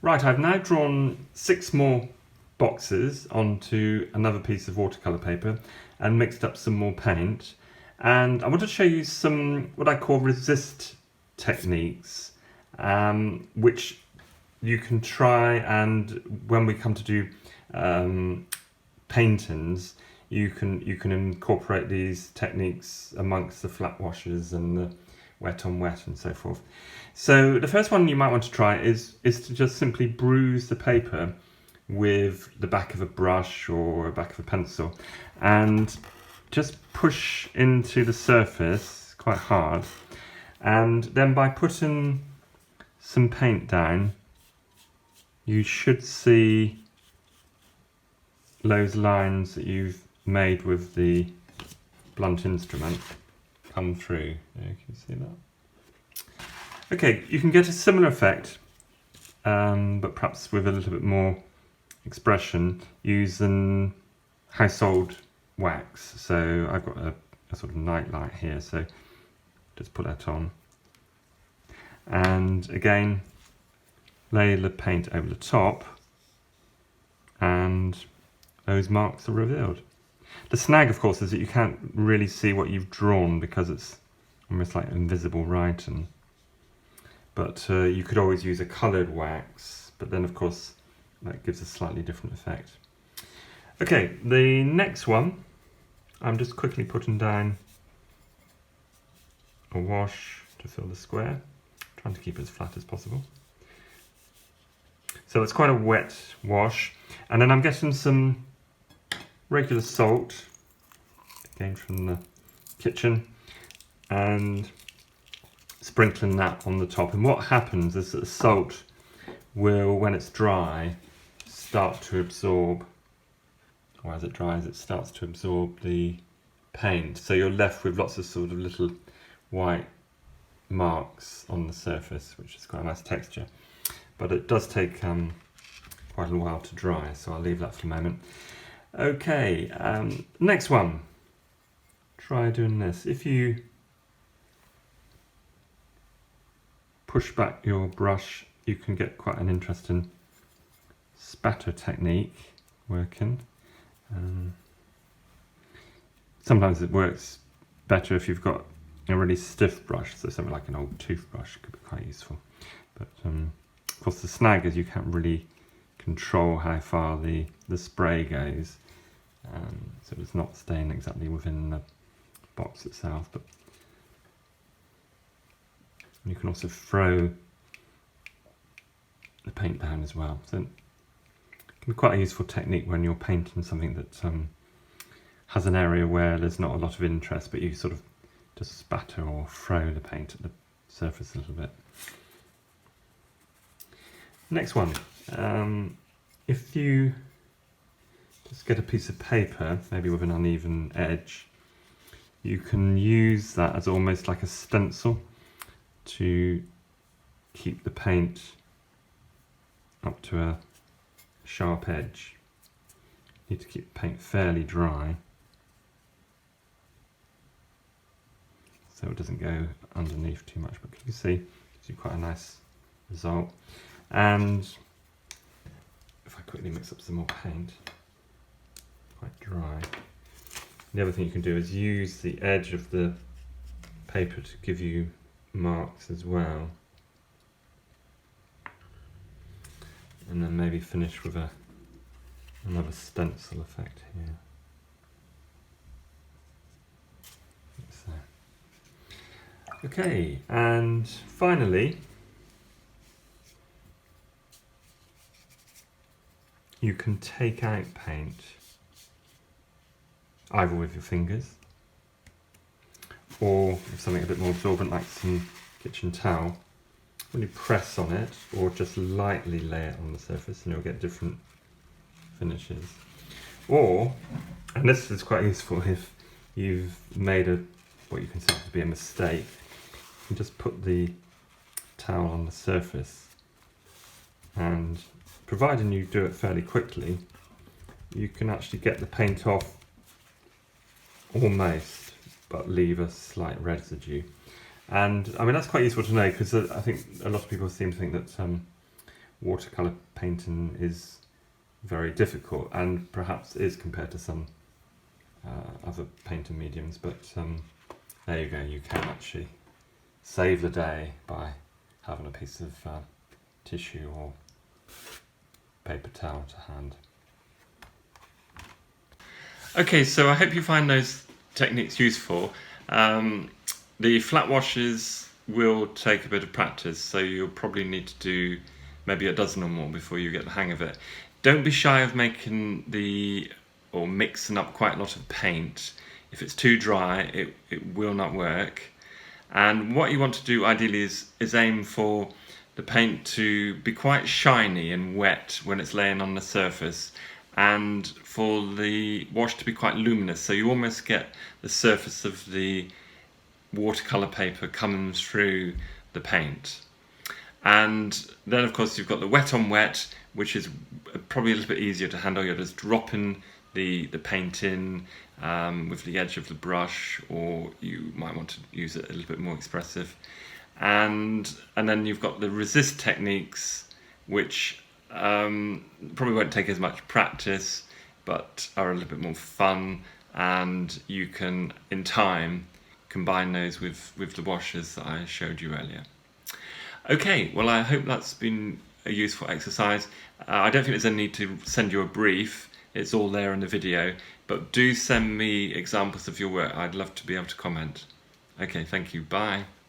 Right, I've now drawn 6 more boxes onto another piece of watercolour paper and mixed up some more paint. And I want to show you some what I call resist techniques, which you can try, and when we come to do paintings, you can incorporate these techniques amongst the flat washes and the wet on wet and so forth. So the first one you might want to try is to just simply bruise the paper with the back of a brush or the back of a pencil and just push into the surface quite hard, and then by putting some paint down you should see those lines that you've made with the blunt instrument come through. There, you can see that. Okay, you can get a similar effect, but perhaps with a little bit more expression using household wax. So I've got a sort of night light here, so just put that on. And again, lay the paint over the top, and those marks are revealed. The snag, of course, is that you can't really see what you've drawn because it's almost like invisible writing. But you could always use a coloured wax, but then of course that gives a slightly different effect. Okay, the next one, I'm just quickly putting down a wash to fill the square, trying to keep it as flat as possible. So it's quite a wet wash, and then I'm getting some regular salt, again from the kitchen, and sprinkling that on the top. And what happens is that the salt will, when it's dry, start to absorb, or as it dries it starts to absorb the paint, so you're left with lots of sort of little white marks on the surface, which is quite a nice texture, but it does take quite a while to dry, so I'll leave that for a moment. Okay, next one, try doing this. If you push back your brush, you can get quite an interesting spatter technique working. Sometimes it works better if you've got a really stiff brush, so something like an old toothbrush could be quite useful. But of course the snag is you can't really control how far the spray goes, so it's not staying exactly within the box itself. But you can also throw the paint down as well, so it can be quite a useful technique when you're painting something that has an area where there's not a lot of interest, but you sort of just spatter or throw the paint at the surface a little bit. Next one, if you just get a piece of paper, maybe with an uneven edge, you can use that as almost like a stencil to keep the paint up to a sharp edge. You need to keep the paint fairly dry so it doesn't go underneath too much, but can you see, it gives you quite a nice result. And if I quickly mix up some more paint, quite dry. The other thing you can do is use the edge of the paper to give you marks as well, and then maybe finish with another stencil effect here. So. Okay, and finally you can take out paint either with your fingers or with something a bit more absorbent like some kitchen towel. When you press on it or just lightly lay it on the surface, and you'll get different finishes. Or, and this is quite useful if you've made what you consider to be a mistake, you can just put the towel on the surface, and providing you do it fairly quickly, you can actually get the paint off almost, but leave a slight residue. And I mean, that's quite useful to know, because I think a lot of people seem to think that watercolour painting is very difficult, and perhaps is compared to some other painting mediums, but there you go, you can actually save the day by having a piece of tissue or paper towel to hand. Okay, so I hope you find those techniques useful. The flat washes will take a bit of practice, so you'll probably need to do maybe a dozen or more before you get the hang of it. Don't be shy of making or mixing up quite a lot of paint. If it's too dry, it will not work. And what you want to do ideally is aim for the paint to be quite shiny and wet when it's laying on the surface, and for the wash to be quite luminous, so you almost get the surface of the watercolour paper coming through the paint. And then of course you've got the wet on wet, which is probably a little bit easier to handle. You're just dropping the paint in with the edge of the brush, or you might want to use it a little bit more expressive. And then you've got the resist techniques, which probably won't take as much practice, but are a little bit more fun, and you can in time combine those with the washes that I showed you earlier. Okay, well, I hope that's been a useful exercise. I don't think there's any need to send you a brief. It's all there in the video, but do send me examples of your work. I'd love to be able to comment. Okay, thank you. Bye.